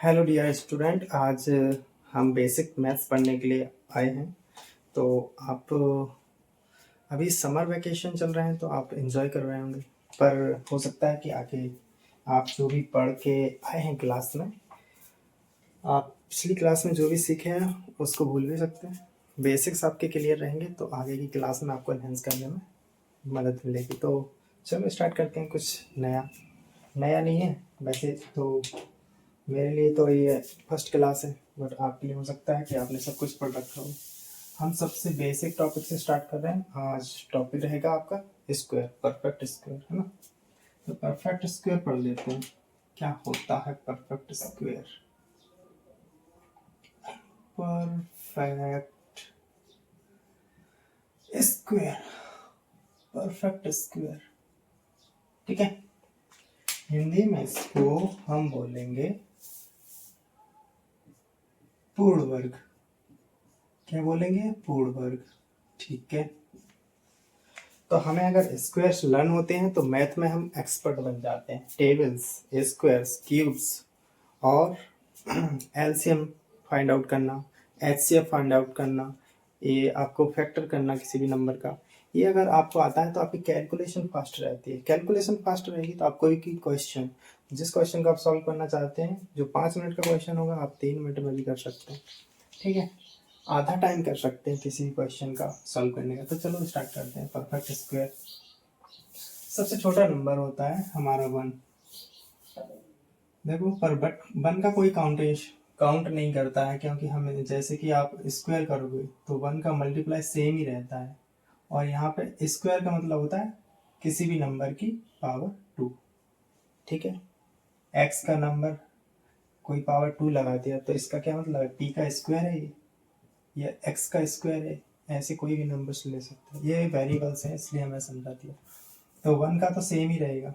Hello dear student, आज हम basic maths पढ़ने के लिए आए हैं। तो आप अभी समर वैकेशन चल रहे हैं तो आप एंजॉय कर रहे होंगे, पर हो सकता है कि आगे आप जो भी पढ़ के आए हैं क्लास में, आप पिछली क्लास में जो भी सीखे हैं उसको भूल भी सकते हैं। बेसिक्स आपके क्लियर रहेंगे तो आगे की क्लास में आपको एनहेंस करने में मदद मिलेगी। तो चलो स्टार्ट करते हैं। कुछ नया नया नहीं है वैसे तो, मेरे लिए तो ये फर्स्ट क्लास है, बट आपके लिए हो सकता है कि आपने सब कुछ पढ़ रखा हो। हम सबसे बेसिक टॉपिक से स्टार्ट कर रहे हैं। आज टॉपिक रहेगा आपका स्क्वायर, परफेक्ट स्क्वायर, है ना। तो परफेक्ट स्क्वायर पढ़ लेते हैं। क्या होता है perfect square? Perfect square, perfect square, ठीक है। हिंदी में इसको हम बोलेंगे पूर्ण वर्ग। क्या बोलेंगे? पूर्ण वर्ग, ठीक है। तो हमें अगर स्क्वायर्स लर्न होते हैं तो मैथ में हम एक्सपर्ट बन जाते हैं। टेबल्स, स्क्वायर्स, क्यूब्स और एलसीएम फाइंड आउट करना, एचसीएफ फाइंड आउट करना, ये आपको फैक्टर करना किसी भी नंबर का, ये अगर आपको आता है तो आपकी कैलकुलेशन फास्ट रहती है। कैलकुलेशन फास्ट रहेगी तो आप कोई भी क्वेश्चन, जिस क्वेश्चन को आप सॉल्व करना चाहते हैं, जो 5 मिनट का क्वेश्चन होगा आप 3 मिनट में भी कर सकते हैं, ठीक है। आधा टाइम कर सकते हैं किसी भी क्वेश्चन का सॉल्व करने का। तो चलो स्टार्ट करते हैं। परफेक्ट स्क्वायर, सबसे छोटा नंबर होता है हमारा 1। देखो पर बट 1 का कोई काउंट नहीं करता है, क्योंकि हमें जैसे कि आप स्क्वायर करोगे तो 1 का मल्टीप्लाई सेम ही रहता है। और यहाँ पे स्क्वायर का मतलब होता है किसी भी नंबर की पावर 2, ठीक है। एक्स का नंबर कोई पावर 2 लगा दिया तो इसका क्या मतलब है? पी का स्क्वायर है ये, या एक्स का स्क्वायर है। ऐसे कोई भी नंबर्स ले सकते हैं, ये वेरिएबल्स हैं इसलिए हमें समझा दिया। तो 1 का तो सेम ही रहेगा।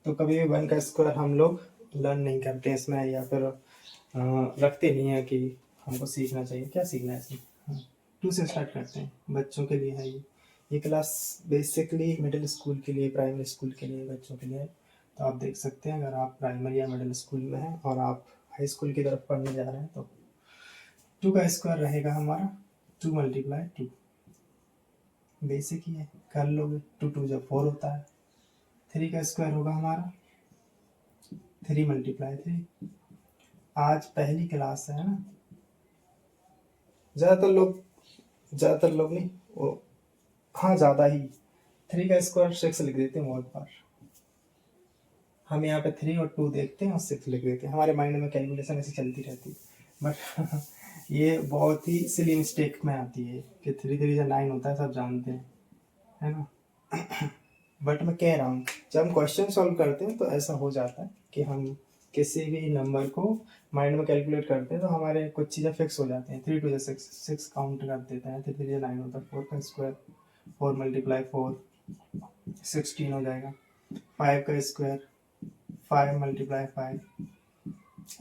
तो कभी भी 1 का स्क्वायर हम लोग लर्न नहीं करते हैं इसमें, या फिर रखते नहीं है कि हमको सीखना चाहिए। क्या सीखना है इसमें? 2 से स्टार्ट करते हैं, बच्चों के लिए है ये क्लास बेसिकली मिडिल स्कूल के लिए, प्राइमरी स्कूल के लिए, बच्चों के लिए। तो आप देख सकते हैं अगर आप प्राइमरी या मिडिल स्कूल में हैं और आप हाई स्कूल की तरफ पढ़ने जा रहे हैं तो 2 का स्क्वायर रहेगा हमारा 2 मल्टीप्लाई 2। बेसिक ही है, कर लोगे। 2 2 जब 4 होता है। 3 का स्क्वायर होगा हमारा 3 मल्टीप्लाई 3। आज पहली क्लास है ना। ज़्यादातर लोग नहीं वो, हाँ ज़्यादा ही 3 का स्क्वायर 6 लिख देते हैं बहुत बार। हम यहाँ पे 3 और 2 देखते हैं और 6 लिख देते हैं। हमारे माइंड में कैलकुलेशन ऐसी चलती रहती है, बट ये बहुत ही सिली मिस्टेक में आती है कि 3 3 या 9 होता है, सब जानते हैं, है ना। बट मैं कह रहा हूँ जब हम क्वेश्चन सॉल्व करते हैं तो ऐसा हो जाता है कि हम किसी भी नंबर को माइंड में कैलकुलेट करते हैं तो हमारे कुछ चीज़ें फिक्स हो जाती हैं। 3 2 6 6 काउंट कर देते हैं, 3 3 9 होता है। 4 का स्क्वायर 4 मल्टीप्लाई 4 16 हो जाएगा। 5 का स्क्वायर 5 मल्टीप्लाई 5।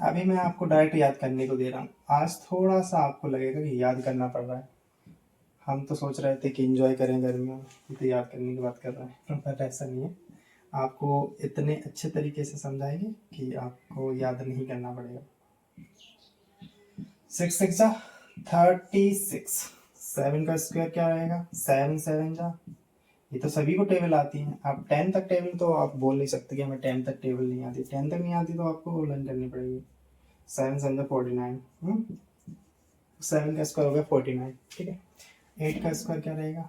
अभी मैं आपको डायरेक्ट याद करने को दे रहा हूँ। आज थोड़ा सा आपको लगेगा कि याद करना पड़ रहा है। हम तो सोच रहे थे कि एंजॉय करें गर्मियों में, तो याद करने की बात कर रहे हैं, पर ऐसा नहीं है। आपको इतने अच्छे तरीके से समझाएंगे कि आपको याद नहीं करना पड़ेगा। 6 6 जा 36। 7 का स्क्वायर क्या रहेगा? 7 7 जा, ये तो सभी को टेबल आती है। आप 10 तक टेबल तो आप बोल नहीं सकते कि हमें 10 तक टेबल नहीं आती। 10 तक नहीं आती तो आपको लर्न करनी पड़ेगी। 7 7 जा 49। 7 का स्क्वायर हो गया 49, ठीक है। 8 का स्क्वायर क्या रहेगा?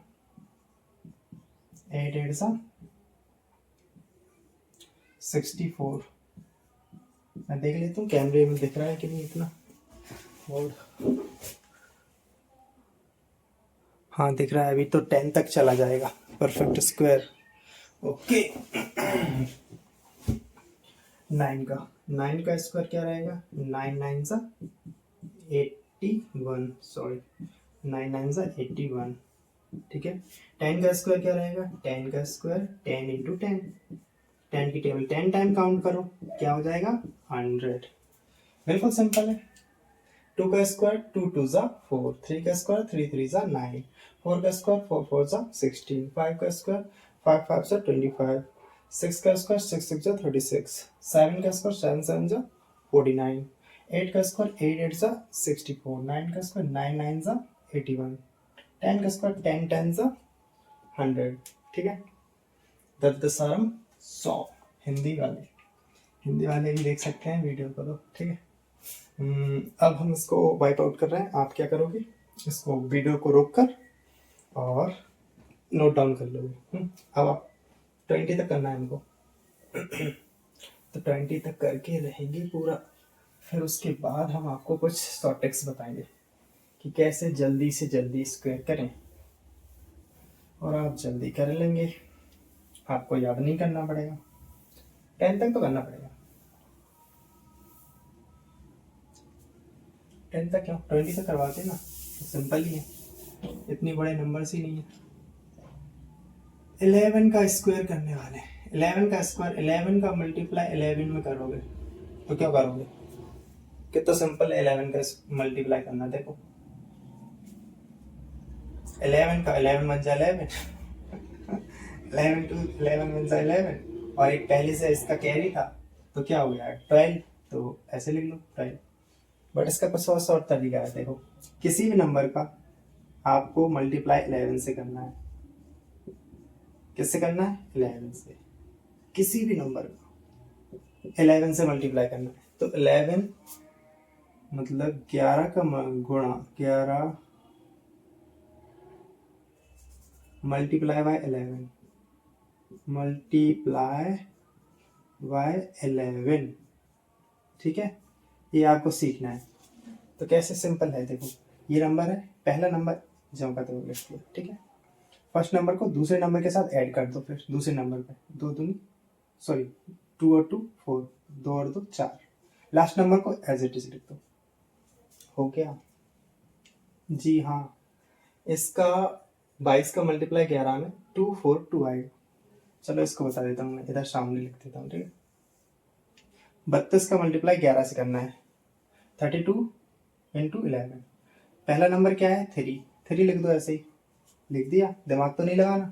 8 8 सा 64। मैं देख लेता हूँ कैमरे में दिख रहा है कि नहीं इतना। और हाँ दिख रहा है। अभी तो 10 तक चला जाएगा परफेक्ट स्क्वायर, ओके। 9 का स्क्वायर क्या रहेगा? 9 9 सा 81, सॉरी 9 9 सा 81, ठीक है। 10 का स्क्वायर क्या रहेगा? 10 का स्क्वायर 10 इंटू 10। 10 की टेबल 10 टाइम काउंट करो, क्या हो जाएगा? 100। बिल्कुल सिंपल है। 2 का स्क्वायर 2 2 जा 4। 3 का स्क्वायर 3 3 जा 9। 4 का स्क्वायर 4 4 जा 16। 5 का स्क्वायर 5 5 जा 25। 6 का स्क्वायर 6 6 जा 36। 7 का स्क्वायर 7 7 जा 49, 8 का स्क्वायर 8 8 सा 64, 9 का स्क्वायर 9 9 सा 81, 10 का स्क्वायर 10 10 सा 100। ठीक है, 10 10 आराम 100। हिंदी वाले भी देख सकते हैं वीडियो को तो। ठीक है, अब हम इसको वाइप आउट कर रहे हैं। आप क्या करोगे, इसको वीडियो को रोक कर और नोट डाउन कर लोगे। अब आप 20 तक करना है हमको। तो 20 तक करके रहेंगे पूरा, फिर उसके बाद हम आपको कुछ शॉर्ट ट्रिक्स बताएंगे कि कैसे जल्दी से जल्दी स्क्वायर करें, और आप जल्दी कर लेंगे। आपको याद नहीं करना पड़ेगा, 10 तक तो करना पड़ेगा। 10 तक क्या, 20 तक करवाते ना, तो सिंपल ही है, इतनी बड़े नंबर्स ही नहीं है। 11 का स्क्वायर करने वाले हैं। 11 का स्क्वायर 11 का मल्टीप्लाई 11 में करोगे तो क्या करोगे, कितना सिंपल है 11 का मल्टीप्लाई करना। देखो 11 का 11 बन जाए 11 11 टू 11 बन जाए 11, और एक पहले से इसका कैरी था तो क्या हो गया 12, तो ऐसे लिख लो 12। बट इसका कुछ और शॉर्ट तरीका है। देखो किसी भी नंबर का आपको मल्टीप्लाई 11 से करना है। किससे करना है, 11 से। किसी भी नंबर का 11 से मल्टीप्लाई करना है, तो 11 मतलब 11 का गुणा 11 मल्टीप्लाई बाय 11, मल्टीप्लाई बाय 11। ठीक है, ये आपको सीखना है। तो कैसे, सिंपल है। देखो ये नंबर है, पहला नंबर जम का तो लिख दिया। ठीक है, फर्स्ट नंबर को दूसरे नंबर के साथ ऐड कर दो, फिर दूसरे नंबर पे 2 और 2 4, 2 और 2 4, लास्ट नंबर को एज इट इज लिख दो। हो गया जी हाँ। इसका 22 का मल्टीप्लाई 11 में 2 4 2 आएगा। चलो इसको बता देता हूँ मैं, इधर सामने लिख देता हूँ। ठीक है, 32 का मल्टीप्लाई 11 से करना है, 32 इंटू 11। पहला नंबर क्या है 3, 3 लिख दो, ऐसे ही लिख दिया, दिमाग तो नहीं लगाना।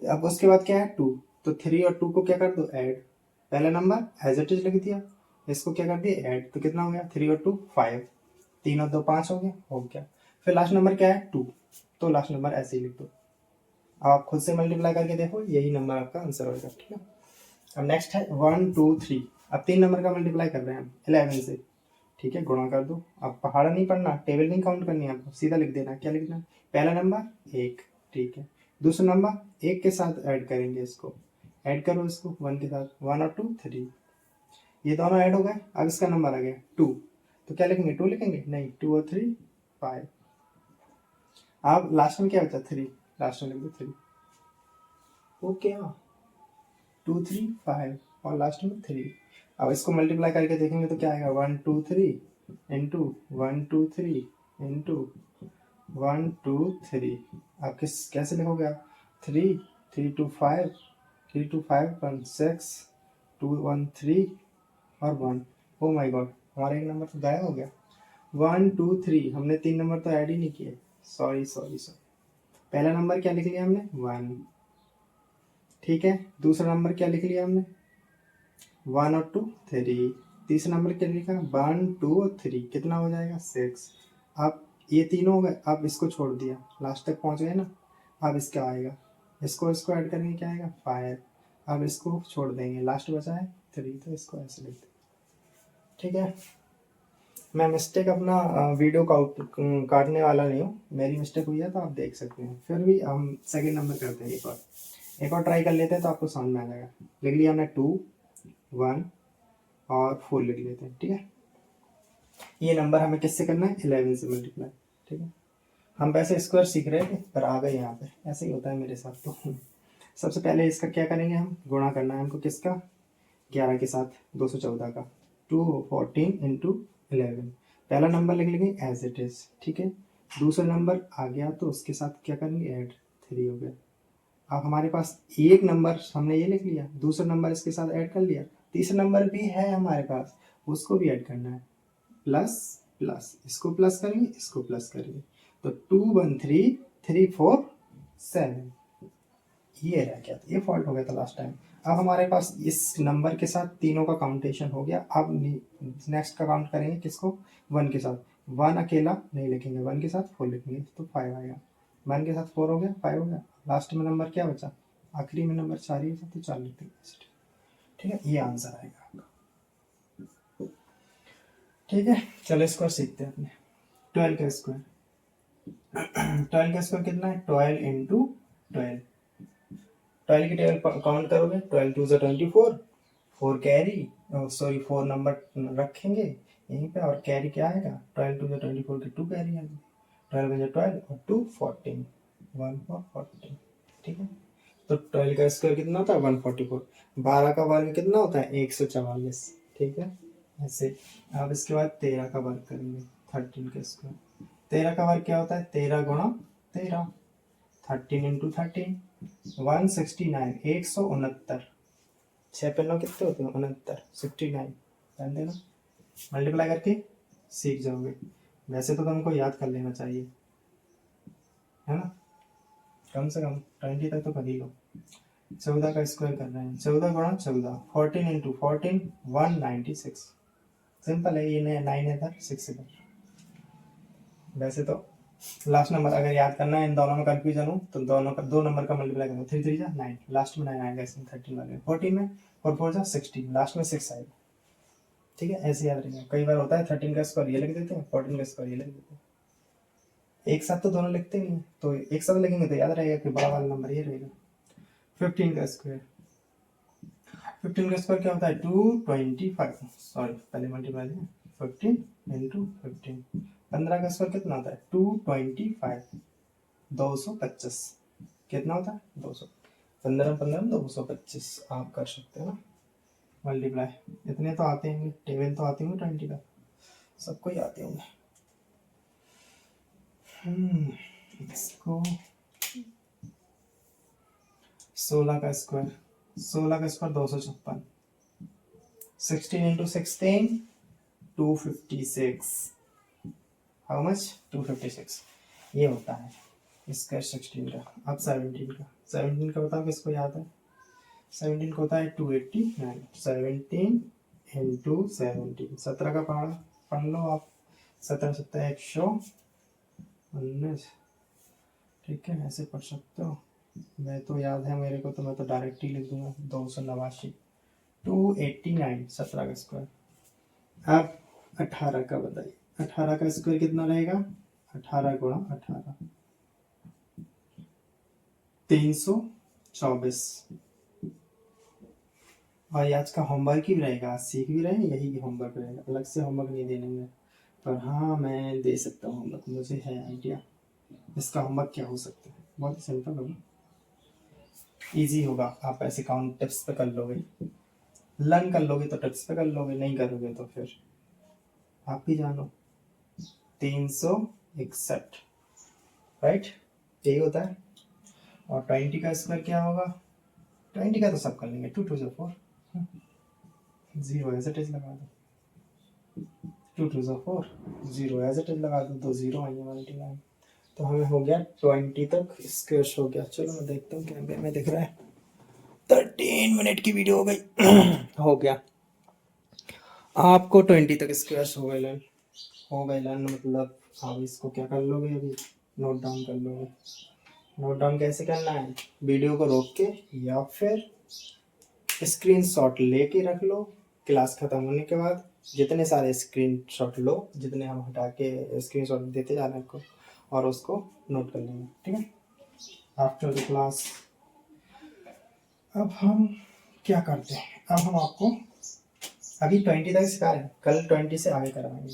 अब उसके बाद क्या है 2, तो 3 और 2 को क्या कर दो ऐड, पहला नंबर एज इट इज लिख दिया, इसको क्या कर दिया ऐड, तो कितना हो गया 3 और 2 5, 3 और 2 5 हो गया। फिर लास्ट नंबर क्या है 2, तो लास्ट नंबर ऐसे ही लिख दो। अब आप खुद से मल्टीप्लाई करके देखो, यही नंबर आपका आंसर होगा। ठीक है, अब नेक्स्ट है 1 2 3। अब 3 नंबर का मल्टीप्लाई कर रहे हैं हम 11 से। ठीक है, गुणा कर दो। अब पहाड़ा नहीं पढ़ना, टेबल नहीं काउंट करनी है आपको, सीधा लिख देना। क्या लिखना है, पहला नंबर 1, ठीक है, दूसरा नंबर 1 के साथ ऐड करेंगे, इसको ऐड करो, इसको 1 के साथ, 1 और 2 3, ये दोनों ऐड हो गए। अब इसका नंबर आ गया 2, तो क्या लिखेंगे 2 लिखेंगे, नहीं 2 और 3 5। अब लास्ट में क्या बचा 3, लास्ट में लिख दो 3। ओके हाँ, 2 3 5 और लास्ट में 3। अब इसको मल्टीप्लाई करके देखेंगे तो क्या आएगा 1 2 3 इंटू 1 2 3 इंटू 1 2 3। आप कैसे लिखोगे आप, 3 3 2 5, 3 2 5 1 6, 2 1 3 और 1। ओ माय गॉड, हमारा एक नंबर तो गायब हो गया। 1 2 3, हमने 3 नंबर तो ऐड ही नहीं किए। सॉरी। पहला नंबर क्या लिख लिया हमने 1, ठीक है, दूसरा नंबर क्या लिख लिया हमने 1 और 2 3, तीसरा नंबर क्या लिखा 1 2 और 3, कितना हो जाएगा 6। अब ये तीनों हो गए, अब इसको छोड़ दिया, लास्ट तक पहुंच गए ना। अब इसका आएगा, इसको ऐड करेंगे, क्या आएगा 5। अब इसको छोड़ देंगे, लास्ट बचा है 3, तो इसको ऐसे लिख दें। ठीक है, मैं मिस्टेक अपना वीडियो काटने वाला नहीं हूँ, मेरी मिस्टेक हुई है तो आप देख सकते हैं। फिर भी हम सेकेंड नंबर करते हैं, एक और ट्राई कर लेते हैं तो आपको समझ में आ जाएगा। लिख लिया हमने 2 1 और 4 लिख लेते हैं। ठीक है, ये नंबर हमें किससे करना है 11 से मल्टीप्लाई। ठीक है, हम वैसे स्क्वायर सीख रहे थे पर आ गए यहाँ पे, ऐसे ही होता है मेरे साथ। तो सबसे पहले इसका क्या करेंगे, हम गुणा करना है हमको, किसका 11 के साथ 214 का, 214 इंटू 11। पहला नंबर लिख लेंगे एज इट इज। ठीक है, दूसरा नंबर आ गया तो उसके साथ क्या करेंगे ऐड, 3 हो गया। अब हमारे पास एक नंबर हमने ये लिख लिया, दूसरा नंबर इसके साथ ऐड कर लिया, तीसरा नंबर भी है हमारे पास, उसको भी ऐड करना है, प्लस प्लस, इसको प्लस करेंगे, इसको प्लस करेंगे, तो 2 1 3 3 4 7। ये रह गया था, ये फॉल्ट हो गया था लास्ट टाइम। अब हमारे पास इस नंबर के साथ तीनों का काउंटेशन हो गया। अब नेक्स्ट का काउंट करेंगे किसको, 1 के साथ। 1 अकेला नहीं लिखेंगे, 1 के साथ 4 लिखेंगे तो 5 आएगा। 1 के साथ 4 हो गया, 5 हो गया। लास्ट में नंबर क्या बचा, आखिरी में नंबर 4 ही बचा तो 4 लिख देंगे। ठीक है, ये आंसर आएगा आपका। ठीक है, चलो स्क्वायर सीखते हैं अपने। 12 का स्क्वायर 12 का स्क्वायर कितना है, 12 इंटू 12। 12 की टेबल काउंट करोगे, 12 टू 24, 4 कैरी, सॉरी 4 नंबर रखेंगे यहीं पे, और कैरी क्या आएगा, 12 टू 24 के 2 कैरी आएंगे, 12 बजे 12 और 2 14, 1 4 14। ठीक है, तो 12 का स्क्वायर कितना होता है 144। 12 का वर्ग कितना होता है 144। ठीक है, ऐसे। अब इसके बाद 13 का वर्ग करेंगे, 13 का स्क्वायर। 13 का वर्ग क्या होता है, 13 गुणा 13, 13 इंटू 13, 169, 169। 6 पे 9 कितने होते हैं, 69, 69। ध्यान देना, मल्टीप्लाई करके सीख जाओगे। वैसे तो तुमको याद कर लेना चाहिए, है ना, कम से कम 20 तक तो कर ही लो। 14 का स्क्वायर कर रहे हैं, 14 गुणा 14, 14 इंटू 14, 196। सिंपल है, ये 9 है इधर, 6 इधर। वैसे तो लास्ट नंबर अगर याद करना है, इन दोनों में कंफ्यूजन हो तो दोनों का 2 नंबर का मल्टीप्लाई करो, 3 3 जा 9, लास्ट में 9 आएगा इसमें 13 वाले में। 14 में 4 4 जा 16, लास्ट में 6 आएगा। ठीक है, ऐसे याद रखेंगे। कई बार होता है 13 का स्क्वायर ये लिख देते हैं, 14 का स्क्वायर ये लिख देते हैं, एक साथ तो दोनों लिखते नहीं है, तो एक साथ लिखेंगे तो याद रहेगा कि बड़ा वाला नंबर ये रहेगा। 15 का स्क्वायर 15 का स्क्वायर क्या होता है, 225, सॉरी पहले मल्टीप्लाई 15 इंटू 15। 15 का स्क्वायर कितना होता है, 225, 225 कितना होता है 200। 15 15 225 आप कर सकते हो ना मल्टीप्लाई। इतने तो आते होंगे, टेबल तो आती होंगे 20 का, सबको ही आते होंगे। इसको 16 का स्क्वायर 16 का स्क्वायर 256, 16 इंटू 16, 256। हाउ मच, 256 ये होता है स्क्वायर 16 का। अब 17 का, 17 का बताओ किसको याद है, 17 को होता है 289, 17 इंटू 17, 17 का पढ़ लो आप, 17 17 119। ठीक है, ऐसे पढ़ सकते हो, मैं तो याद है मेरे को, तो मैं तो डायरेक्ट ही लिख दूंगा 289, 289 17 का स्क्वायर। अब 18 का बताइए, 18 का स्क्वायर कितना रहेगा, 18 गुणा 18, 324। और आज का होमवर्क ही रहेगा, सीख भी रहे हैं, यही होमवर्क रहेगा, अलग से होमवर्क नहीं देने, पर हाँ मैं दे सकता हूँ होमवर्क, मुझे है आइडिया इसका होमवर्क क्या हो सकता है। बहुत ही सिंपल होगा, इजी होगा, आप ऐसे काउंट टिप्स पे कर लोगे, लर्न कर लोगे तो टिप्स पे कर लोगे, नहीं करोगे तो फिर आप ही जानो। 361 राइट, यही होता है। और 20 का स्क्वायर क्या होगा, 20 का तो सब कर लेंगे, 2 2 4, 0 एज इट इज लगा दो, 2 2 4, 0 एज इट इज लगा दो, तो 0 आएंगे 99। तो हमें हो गया 20 तक स्क्वायर हो गया। चलो मैं देखता हूँ कैमरे में दिख रहा है, 13 मिनट की वीडियो हो गई हो गया आपको 20 तक स्क्वायर हो गए लर्न, हो गए लर्न, मतलब आप इसको क्या कर लोगे, अभी नोट डाउन कर लोगे। नोट डाउन कैसे करना है, वीडियो को रोक के या फिर स्क्रीनशॉट लेके रख लो, क्लास खत्म होने के बाद जितने सारे स्क्रीनशॉट लो, जितने हम हटा के स्क्रीनशॉट देते जाना आपको, और उसको नोट कर लेंगे। ठीक है, आफ्टर द क्लास अब हम क्या करते हैं, अब हम आपको अभी 20 तक सिखा रहे हैं, कल 20 से आगे करवाएंगे,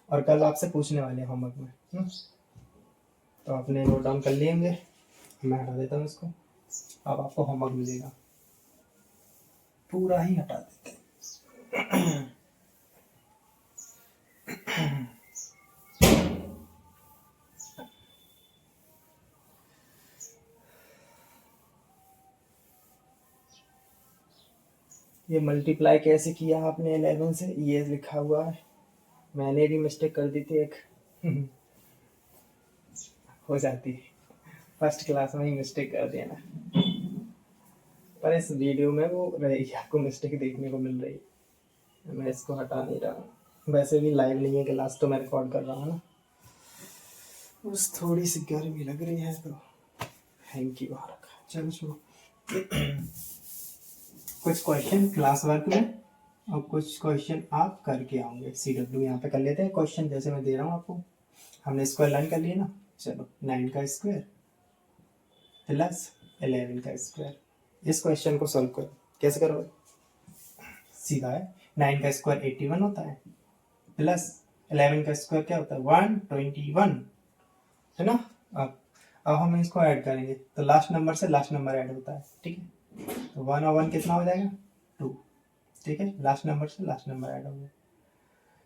और कल आपसे पूछने वाले हैं होमवर्क में। तो आपने नोट डाउन कर लिए होंगे, मैं हटा देता हूँ इसको, अब आपको होमवर्क मिलेगा, पूरा ही हटा देते हैं। ये मल्टीप्लाई कैसे किया आपने 11 से, ये लिखा हुआ है, मैंने भी मिस्टेक कर दी थी एक हो जाती है, फर्स्ट क्लास में ही मिस्टेक कर देना। पर इस वीडियो में वो रहेगी, आपको मिस्टेक देखने को मिल रही है। मैं इसको हटा नहीं रहा हूँ, वैसे भी लाइव नहीं है क्लास, तो मैं रिकॉर्ड कर रहा हूँ ना। बस थोड़ी सी गर्मी लग रही है तो हैंकी वहाँ रखा। चलो शुरू। कुछ क्वेश्चन क्लास वर्क में और कुछ क्वेश्चन आप करके आओगे। CW यहाँ पे कर लेते हैं क्वेश्चन, जैसे मैं दे रहा हूँ आपको। हमने स्क्वायर लर्न कर लिया ना। चलो 9 का स्क्वायर प्लस 11 का स्क्वायर, इस क्वेश्चन को सॉल्व करो। कैसे करोगे? सीधा है, 9 का स्क्वायर 81 होता है, प्लस 11 का स्क्वायर क्या होता है 121, है ना। अब हम इसको ऐड करेंगे तो लास्ट नंबर से लास्ट नंबर ऐड होता है, ठीक है। तो 1 और 1 कितना हो जाएगा 2, ठीक है। लास्ट नंबर से लास्ट नंबर ऐड होगा,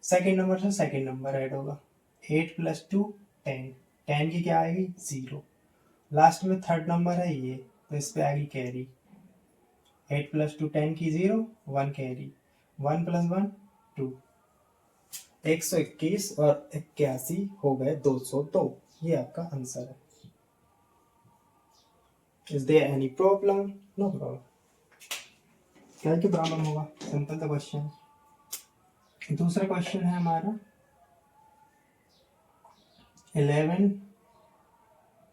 सेकेंड नंबर से सेकेंड नंबर ऐड होगा। 8 + 2 10, 10 की क्या आएगी 0। लास्ट में थर्ड नंबर है ये, तो इस पे आएगी कैरी। 8 + 2 10 की 0, 1 कैरी, 1 + 1 2, 121 और 81 हो गए 202। ये आपका आंसर है। Is there any problem? No problem. क्या की प्रॉब्लम होगा, सिंपल सा क्वेश्चन। दूसरा क्वेश्चन है हमारा 11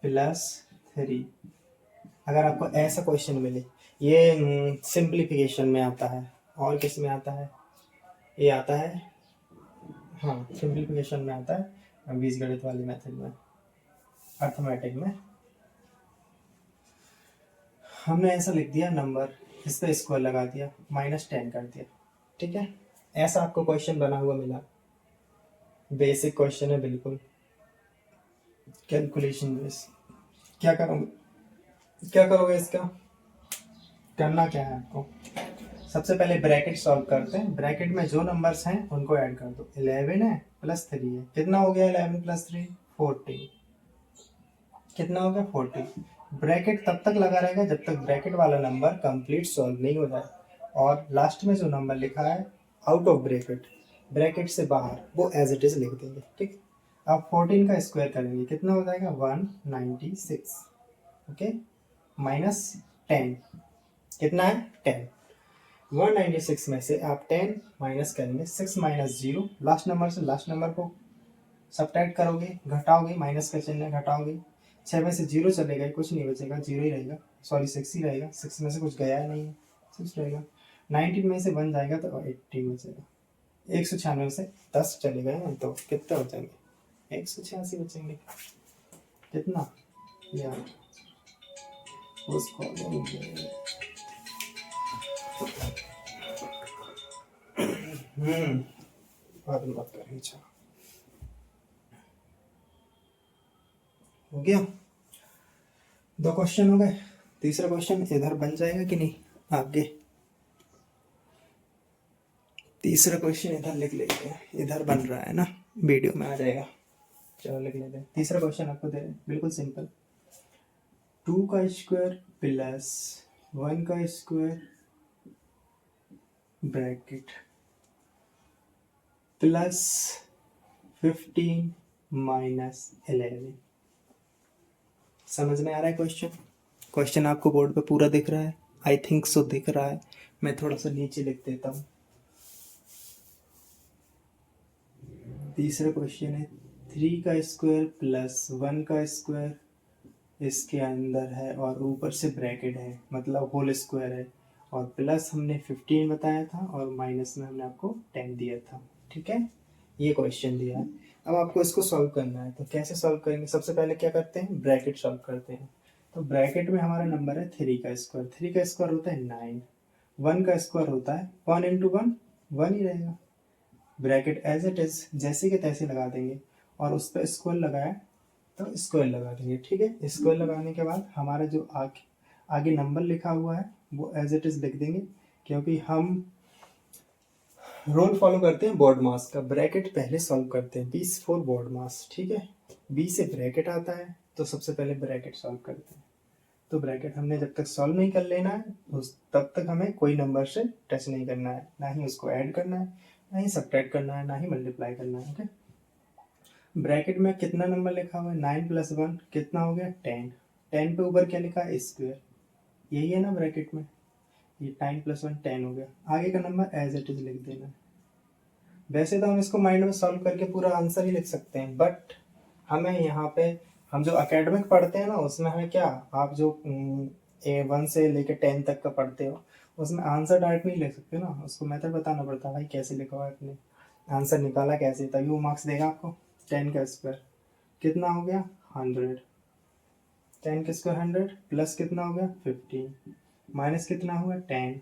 + 3। अगर आपको ऐसा क्वेश्चन मिले, ये सिंप्लीफिकेशन में आता है और किस में आता है, ये आता है, हाँ सिंप्लीफिकेशन में आता है, बीजगणित वाली मेथड में, अर्थमेटिक में। हमने ऐसा लिख दिया नंबर, इस पर स्क्वायर लगा दिया, -10 कर दिया, ठीक है। ऐसा आपको क्वेश्चन बना हुआ मिला, बेसिक क्वेश्चन है बिल्कुल, कैलकुलेशन बेस। क्या करोगे इसका? करना क्या है आपको, सबसे पहले ब्रैकेट सॉल्व करते हैं। ब्रैकेट में जो नंबर्स हैं उनको ऐड कर दो। 11 है प्लस 3 है, कितना हो गया 11 + 3 14, कितना हो गया 40। ब्रैकेट तब तक लगा रहेगा जब तक ब्रैकेट वाला नंबर कंप्लीट सॉल्व नहीं हो जाए, और लास्ट में जो नंबर लिखा है आउट ऑफ ब्रैकेट, ब्रैकेट से बाहर, वो एज इट इज लिख देंगे, ठीक। अब 14 का स्क्वायर करेंगे, कितना हो जाएगा 196, ओके, -10, कितना है 10। 196 में से आप 10 माइनस करेंगे, 6 - 0, लास्ट नंबर से लास्ट नंबर को सब्ट्रैक्ट करोगे, घटाओगे, माइनस का चिन्ह घटाओगे। 6 में से 0 चलेगा, कुछ नहीं बचेगा, 0 ही रहेगा, सॉरी 6 ही रहेगा, 6 में से कुछ गया है नहीं है, 6 रहेगा। 19 में से 1 जाएगा तो 18 बचेगा। 196 में से 10 चले गए हैं तो कितने बचेंगे 186 बचेंगे, कितना यार उसको बाद में बात करेंगे। चलो हो गया, 2 क्वेश्चन हो गए। तीसरा क्वेश्चन इधर बन जाएगा कि नहीं आगे, तीसरा क्वेश्चन इधर लिख लेते हैं, इधर बन रहा है ना, वीडियो में आ जाएगा। चलो लिख लेते हैं। तीसरा क्वेश्चन आपको दे रहे हैं, बिल्कुल सिंपल। 2 का स्क्वायर प्लस 1 का स्क्वायर ब्रैकेट प्लस 15 माइनस 11। समझ में आ रहा है क्वेश्चन? क्वेश्चन आपको बोर्ड पे पूरा दिख रहा है? आई थिंक सो दिख रहा है। मैं थोड़ा सा नीचे लिख देता हूँ। तीसरा क्वेश्चन है 3 का स्क्वायर प्लस 1 का स्क्वायर इसके अंदर है और ऊपर से ब्रैकेट है, मतलब होल स्क्वायर है, और प्लस हमने 15 बताया था और माइनस में हमने आपको 10 दिया था, ठीक है। ये क्वेश्चन दिया है। अब आपको इसको सॉल्व करना है, तो कैसे सॉल्व करेंगे? सबसे पहले क्या करते हैं, ब्रैकेट सॉल्व करते हैं। तो ब्रैकेट में हमारा नंबर है 3 का स्क्वायर, 3 का स्क्वायर होता है 9, 1 का स्क्वायर होता है 1 × 1 1 ही रहेगा। ब्रैकेट एज इट इज जैसे के तैसे लगा देंगे, और उस पर स्क्वायर लगाया तो स्क्वायर लगा देंगे, ठीक है। स्क्वायर लगाने के बाद हमारा जो आगे नंबर लिखा हुआ है वो एज इट इज लिख देंगे, क्योंकि हम रूल फॉलो करते हैं बोर्ड मास का। ब्रैकेट पहले सॉल्व करते हैं, 20 फॉर बोर्ड मास, ठीक है। 20 से ब्रैकेट आता है तो सबसे पहले ब्रैकेट सॉल्व करते हैं। तो ब्रैकेट हमने जब तक सॉल्व नहीं कर लेना है तब तक हमें कोई नंबर से टच नहीं करना है, ना ही उसको ऐड करना है, ना ही सब्ट्रैक्ट करना है, ना ही मल्टीप्लाई करना है, ओके। ब्रैकेट में कितना नंबर लिखा हुआ है 9 + 1 कितना हो गया 10, 10 पे ऊपर क्या लिखा है स्क्वायर, यही है ना ब्रैकेट में। ये 9 + 1 10 हो गया। आगे का नंबर एज इट इज लिख देना है। वैसे तो हम इसको माइंड में सॉल्व करके पूरा आंसर ही लिख सकते हैं, बट हमें यहाँ पे हम जो एकेडमिक पढ़ते हैं ना उसमें हमें क्या, आप जो A1 से लेके 10 तक का पढ़ते हो उसमें आंसर डायरेक्ट नहीं लिख सकते ना, उसको मेथड बताना पड़ता है भाई कैसे लिखा हुआ है आपने, आंसर निकाला कैसे, तभी वो मार्क्स देगा आपको। 10 का स्क्वायर कितना हो गया 100, 10 का स्क्वायर 100 प्लस कितना हो गया 15 माइनस कितना हुआ 10।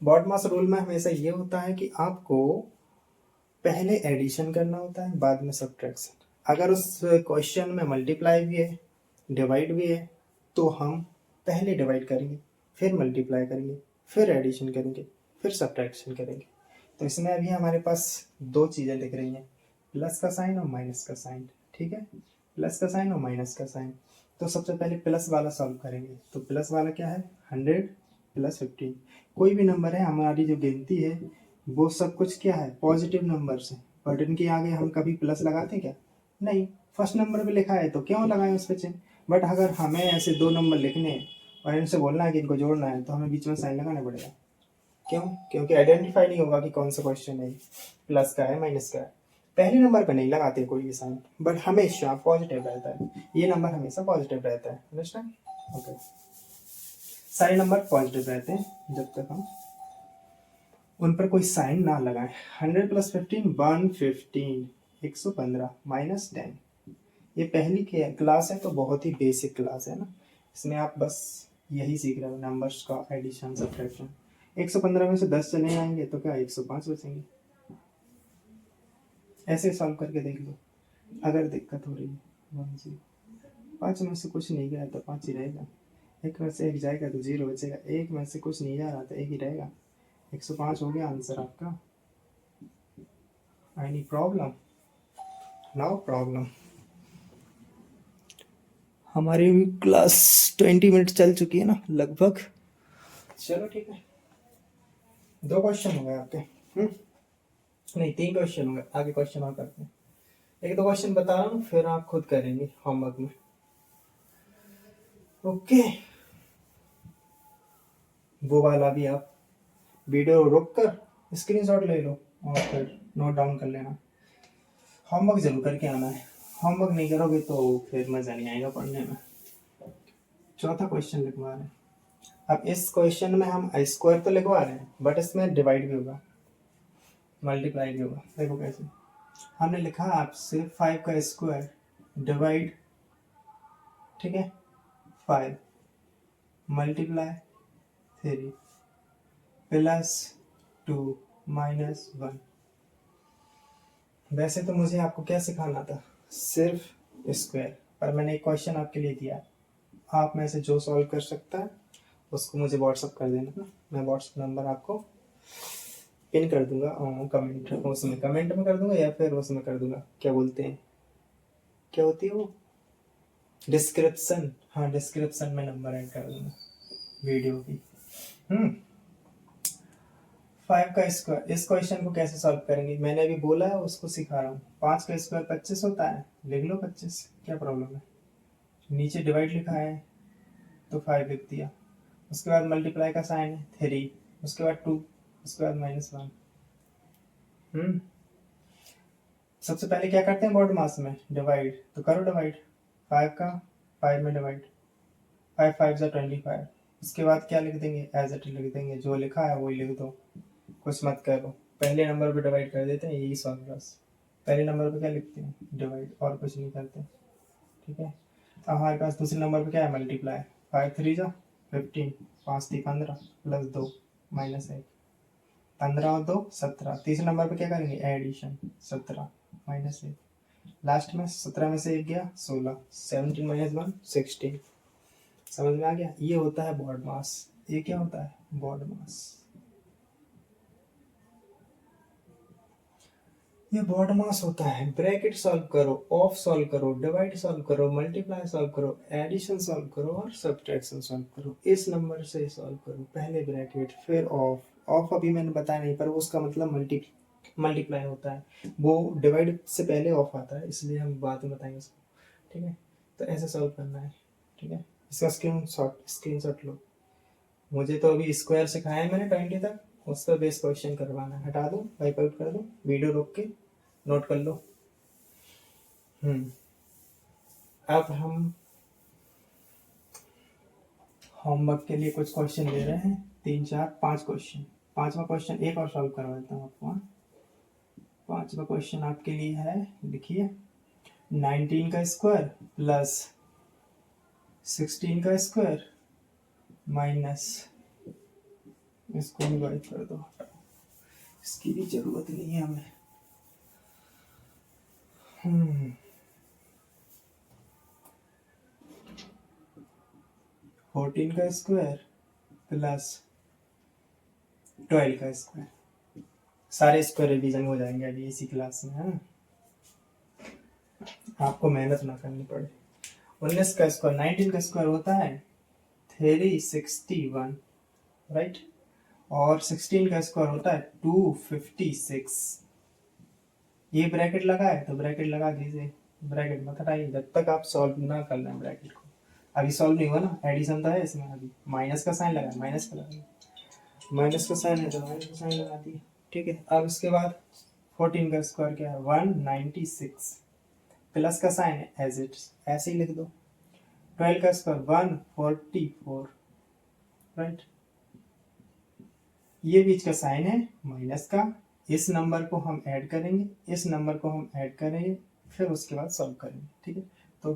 बॉडमास रूल में हमेशा ये होता है कि आपको पहले एडिशन करना होता है बाद में सब्ट्रैक्शन। अगर उस क्वेश्चन में मल्टीप्लाई भी है डिवाइड भी है तो हम पहले डिवाइड करेंगे, फिर मल्टीप्लाई करेंगे, फिर एडिशन करेंगे, फिर सब्ट्रैक्शन करेंगे। तो इसमें अभी हमारे पास दो चीज़ें दिख रही हैं, प्लस का साइन और माइनस का साइन। ठीक है, प्लस का साइन और माइनस का साइन। तो सबसे पहले प्लस वाला सॉल्व करेंगे। तो प्लस वाला क्या है 100 + 15। कोई भी नंबर है हमारी जो गिनती है वो सब कुछ क्या है पॉजिटिव नंबर से, बट इनके आगे हम कभी प्लस लगाते क्या, नहीं। फर्स्ट नंबर पे लिखा है तो क्यों लगाएं उस पे चिन्ह। बट अगर हमें ऐसे दो नंबर लिखने हैं और इनसे बोलना है कि इनको जोड़ना है तो हमें बीच में साइन लगाना पड़ेगा। क्यों, क्योंकि आइडेंटिफाई नहीं होगा कि कौन सा क्वेश्चन है, प्लस का है माइनस का है। पहले नंबर पे नहीं लगाते कोई भी साइन, बट हमेशा पॉजिटिव रहता है, ये नंबर हमेशा पॉजिटिव रहता है। Understand, okay. सारे नंबर पॉजिटिव रहते हैं जब तक हम उन पर कोई साइन ना लगाएं। 100 + 15 115, 115 माइनस 10। ये पहली क्लास है तो बहुत ही बेसिक क्लास है ना, इसमें आप बस यही सीख रहे हो नंबर्स का एडिशन सब्ट्रैक्शन। 115 में से 10 चले जाएंगे तो क्या 105 बचेंगे। ऐसे सॉल्व करके देख लो। अगर दिक्कत हो रही है 1 0, 5 में से कुछ नहीं गया तो 5 ही रहेगा, एक में से एक जाएगा तो 0 बचेगा, एक में से कुछ नहीं जा रहा तो एक ही रहेगा। 105 हो गया आंसर आपका। Any problem, no problem. हमारी क्लास 20 मिनट चल चुकी है ना लगभग। चलो ठीक है, 2 क्वेश्चन हो गए आपके। नहीं 3 क्वेश्चन हो गए, आगे क्वेश्चन और करते हैं। 1-2 क्वेश्चन बता रहा हूँ फिर आप खुद करेंगे होमवर्क में, ओके। वो वाला भी आप वीडियो रोक कर स्क्रीनशॉट ले लो और फिर नोट डाउन कर लेना। होमवर्क जरूर करके आना है, होमवर्क नहीं करोगे तो फिर मजा नहीं आएगा पढ़ने में। चौथा क्वेश्चन लिखवा रहे हैं। अब इस क्वेश्चन में हम स्क्वायर तो लिखवा रहे हैं बट इसमें डिवाइड भी होगा मल्टीप्लाई भी होगा। देखो कैसे, हमने लिखा आपसे 5 का स्क्वायर डिवाइड, ठीक है, 5 मल्टीप्लाई 3 प्लस 2 माइनस 1। वैसे तो मुझे आपको क्या सिखाना था, सिर्फ स्क्वायर, पर मैंने एक क्वेश्चन आपके लिए दिया, आप में से जो सॉल्व कर सकता है उसको मुझे व्हाट्सअप कर देना ना, मैं व्हाट्सअप नंबर आपको पिन कर दूंगा कमेंट, उसमें कमेंट में कर दूंगा या फिर उसमें कर दूंगा, क्या बोलते हैं, क्या होती है वो, डिस्क्रिप्शन। हाँ डिस्क्रिप्शन में नंबर ऐड कर दूंगा वीडियो की। 5 का स्क्वायर, इस क्वेश्चन को कैसे सॉल्व करेंगे मैंने अभी बोला है उसको सिखा रहा हूँ। 5 का स्क्वायर 25 होता है, लिख लो 25, क्या प्रॉब्लम है। नीचे डिवाइड लिखा है तो 5 लिख दिया, उसके बाद मल्टीप्लाई का साइन है 3, उसके बाद 2, उसके बाद -1। सबसे पहले क्या करते हैं बॉड मास में डिवाइड, तो करो डिवाइड 5 का 5 में डिवाइड, 5 5 जा 25। उसके बाद क्या लिख देंगे एज इट लिख देंगे, जो लिखा है वही लिख दो, कुछ मत करो। पहले नंबर पे डिवाइड कर देते हैं, यही सॉल्व बस। पहले नंबर पे क्या लिखते हैं डिवाइड, और कुछ नहीं करते, ठीक है। तो हमारे पास दूसरे नंबर पे क्या है मल्टीप्लाई, 5 3 जा 15, 5 3 15 प्लस 2 माइनस 1, 15 और 2 17। तीसरे नंबर पे क्या करेंगे एडिशन, 17 माइनस 1, लास्ट में 17 में से 1 गया 16, 17 माइनस 1 16। समझ में आ गया, ये होता है बॉड मास। ये क्या होता है बॉड मास, ये बॉड मास होता है। ब्रैकेट सॉल्व करो, ऑफ सॉल्व करो, डिवाइड सॉल्व करो, मल्टीप्लाई सॉल्व करो, एडिशन सॉल्व करो और सब्ट्रैक्शन सॉल्व करो। इस नंबर से सॉल्व करो, पहले ब्रैकेट फिर ऑफ। ऑफ अभी मैंने बताया नहीं पर उसका मतलब मल्टीप्लाई होता है, वो डिवाइड से पहले ऑफ आता है, इसलिए हम बाद में बताएंगे उसको, ठीक है। तो ऐसे सॉल्व करना है, ठीक है। इसका स्क्रीनशॉट लो। मुझे तो अभी स्क्वायर सिखाया है मैंने 20 तक, उस पर बेस क्वेश्चन करवाना है। हटा दो, वाइप आउट कर दो, वीडियो रोक के नोट कर लो। अब हम होमवर्क के लिए कुछ क्वेश्चन ले रहे हैं, 3 4 5 क्वेश्चन। पांचवा क्वेश्चन एक और सॉल्व करवा देता हूँ आपको। पांचवा क्वेश्चन आपके लिए है, लिखिए 19 का स्क्वायर प्लस 16 का स्क्वायर माइनस, इसको डिवाइड कर दो, इसकी भी जरूरत नहीं है हमें। 14 का स्क्वायर प्लस 12 का स्क्वायर। सारे स्क्वायर रिवीजन हो जाएंगे अभी इसी क्लास में, है ना, आपको मेहनत ना करनी पड़े। 19 का स्क्वायर, 19 का स्क्वायर होता है 361, राइट, और 16 का स्क्वायर होता है 256। ये ब्रैकेट लगा है तो ब्रैकेट लगा दीजिए, ब्रैकेट मत हटाइए जब तक आप सॉल्व ना कर लें ब्रैकेट को। अभी सॉल्व नहीं हुआ ना, एडिशन तो है इसमें, अभी माइनस का साइन लगा, माइनस का लगा, माइनस का साइन है तो माइनस का साइन लगा दिए, ठीक है। अब इसके बाद 14 का स्क्वायर क्या है 196, प्लस का साइन है एज इट ऐसे ही लिख दो। 12 का स्क्वायर 144, राइट, ये बीच का साइन है माइनस का, इस नंबर को हम ऐड करेंगे, इस नंबर को हम ऐड करेंगे, फिर उसके बाद सॉल्व करेंगे, ठीक है। तो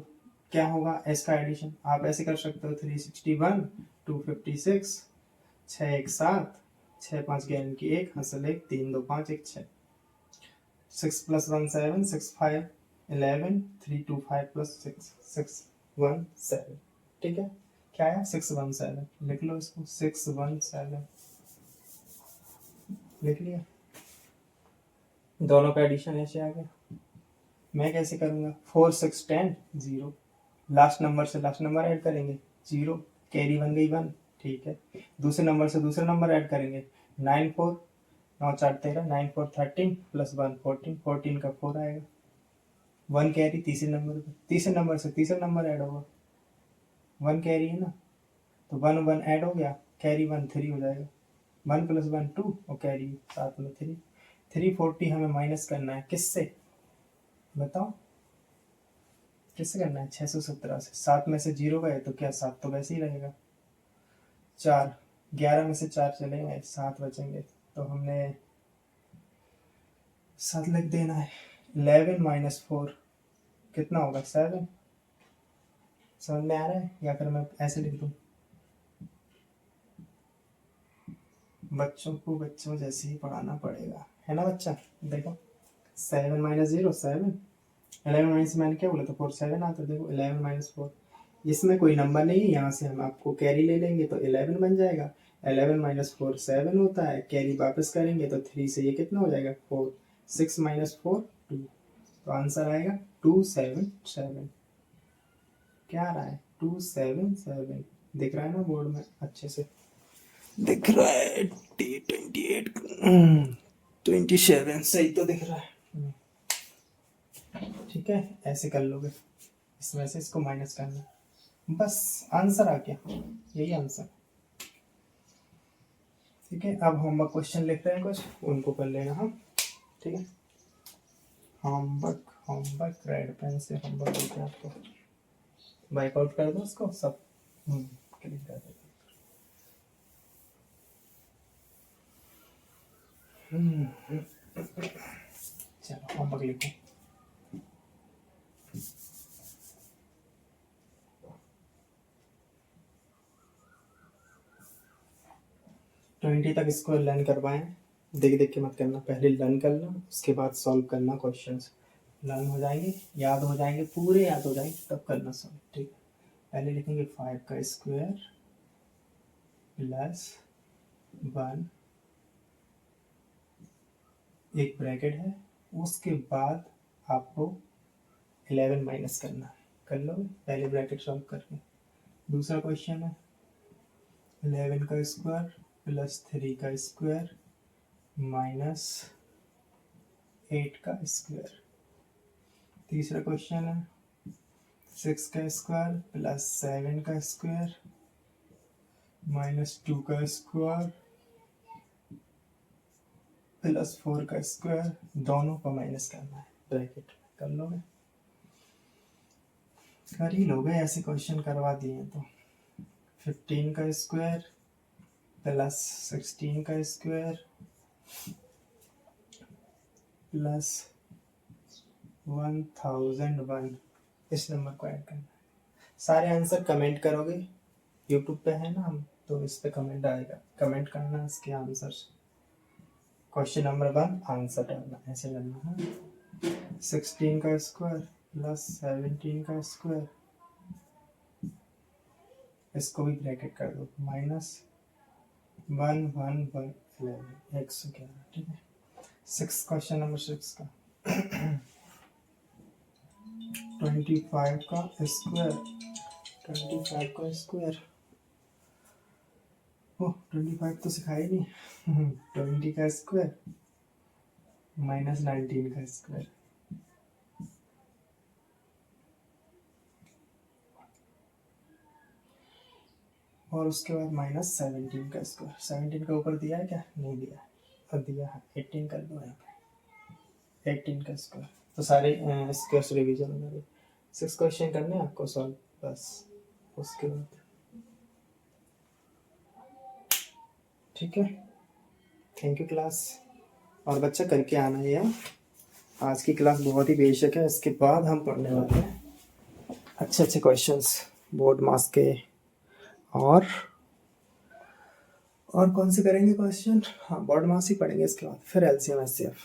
क्या होगा, इसका एडिशन आप ऐसे कर सकते हो 361 256 6 1 7 6 5 11 की 1 हंसल 1 3 2 5 1 6 6 + 1 7 6 5 11 3 2 5 + 6 6 1 7, ठीक है। क्या है 617, लिख लो इसको 617, लिख लिया। दोनों का एडिशन ऐसे आ गया। मैं कैसे करूँगा, 4 6 10 0, लास्ट नंबर से लास्ट नंबर ऐड करेंगे 0, कैरी बन गई 1, ठीक है। दूसरे नंबर से दूसरा नंबर ऐड करेंगे 9 4 9 4 13 9 4 13 + 1 14, 14 का 4 आएगा, 1 कैरी तीसरे नंबर पे, तीसरे नंबर से तीसरा नंबर ऐड होगा, 1 कैरी है ना, तो 1 1 ऐड हो गया, कैरी 1 3 हो जाएगा, 1 + 1 2 और कैरी साथ में 3, 340 हमें माइनस करना है, किससे बताओ, किससे करना है, 617 से। 7 में से 0 गए तो क्या 7 तो वैसे ही रहेगा, 4 11 में से 4 चले गए 7 बचेंगे, तो हमने 7 लिख देना है। 11 - 4 कितना होगा 7, समझ में आ रहा है, या फिर मैं ऐसे लिख दूं, बच्चों को बच्चों जैसे ही पढ़ाना पड़ेगा, है ना बच्चा। देखो 7 - 0 7, 11 माइनस मैंने क्या बोला था 4 7 आता, देखो 11 - 4, इसमें कोई नंबर नहीं है, यहाँ से हम आपको कैरी ले लेंगे तो 11 बन जाएगा। 11 - 4 7 होता है, कैरी वापस करेंगे तो 3 से ये कितना हो जाएगा 4, 6 - 4 2, तो आंसर आएगा 277। क्या आ रहा है 277, दिख रहा है ना बोर्ड में अच्छे से, दिख रहा है 28 27 सही तो दिख रहा है, ठीक है। ऐसे कर लोगे, इसमें से इसको माइनस करना, बस आंसर आ गया, यही आंसर, ठीक है। अब होमवर्क क्वेश्चन लिखते हैं कुछ, उनको कर लेना हम, ठीक है। होमवर्क होमवर्क रेड पेन से होमवर्क देते हैं आपको, वाइप आउट कर दो उसको सब, क्लिक कर दो। चलो होमवर्क लिखो। 20 तक इसको लर्न करवाएं, देख देख के मत करना, पहले लर्न करना उसके बाद सॉल्व करना क्वेश्चंस, लर्न हो जाएंगे, याद हो जाएंगे, पूरे याद हो जाएंगे तब करना सॉल्व, ठीक है। पहले लिखेंगे 5 का स्क्वायर प्लस 1, एक ब्रैकेट है, उसके बाद आपको 11 माइनस करना है, कर लो पहले ब्रैकेट सॉल्व करके। दूसरा क्वेश्चन है 11 का स्क्वायर प्लस 3 का स्क्वायर माइनस 8 का स्क्वायर। तीसरा क्वेश्चन है 6 का स्क्वायर प्लस 7 का स्क्वायर -2 का स्क्वायर प्लस 4 का स्क्वायर, दोनों को माइनस करना है, ब्रैकेट कर लोगे, कर ही लोगे, ऐसे क्वेश्चन करवा दिए तो। 15 का स्क्वायर प्लस 16 का स्क्वायर प्लस 1001, इस नंबर को ऐड करना है। सारे आंसर कमेंट करोगे, यूट्यूब पे है ना हम, तो इस पे कमेंट आएगा, कमेंट करना इसके आंसर। क्वेश्चन नंबर 1 आंसर डालना, ऐसे करना है। 16 का स्क्वायर प्लस 17 का स्क्वायर, इसको भी ब्रैकेट कर दो, माइनस 1111, 111, ठीक है। 6 क्वेश्चन नंबर 6 का 25 का स्क्वायर, 25 का स्क्वायर, ओह 25 तो सिखाया ही नहीं। 20 का स्क्वायर माइनस 19 का स्क्वायर, और उसके बाद माइनस 17 का स्क्वायर। 17 का ऊपर दिया है क्या? नहीं दिया, और दिया है 18 कर दो यहाँ पे, 18 का स्क्वायर। तो सारे स्क्वायर रिवीजन हो गए। 6 क्वेश्चन करने हैं आपको सॉल्व, बस उसके बाद ठीक है। थैंक यू क्लास, और बच्चा करके आना है यार, आज की क्लास बहुत ही बेशक है, इसके बाद हम पढ़ने वाले हैं अच्छे अच्छे क्वेश्चंस बोर्ड मास के। और कौन से करेंगे क्वेश्चन? हाँ बोर्ड मास ही पढ़ेंगे, इसके बाद फिर एलसीएम एचसीएफ।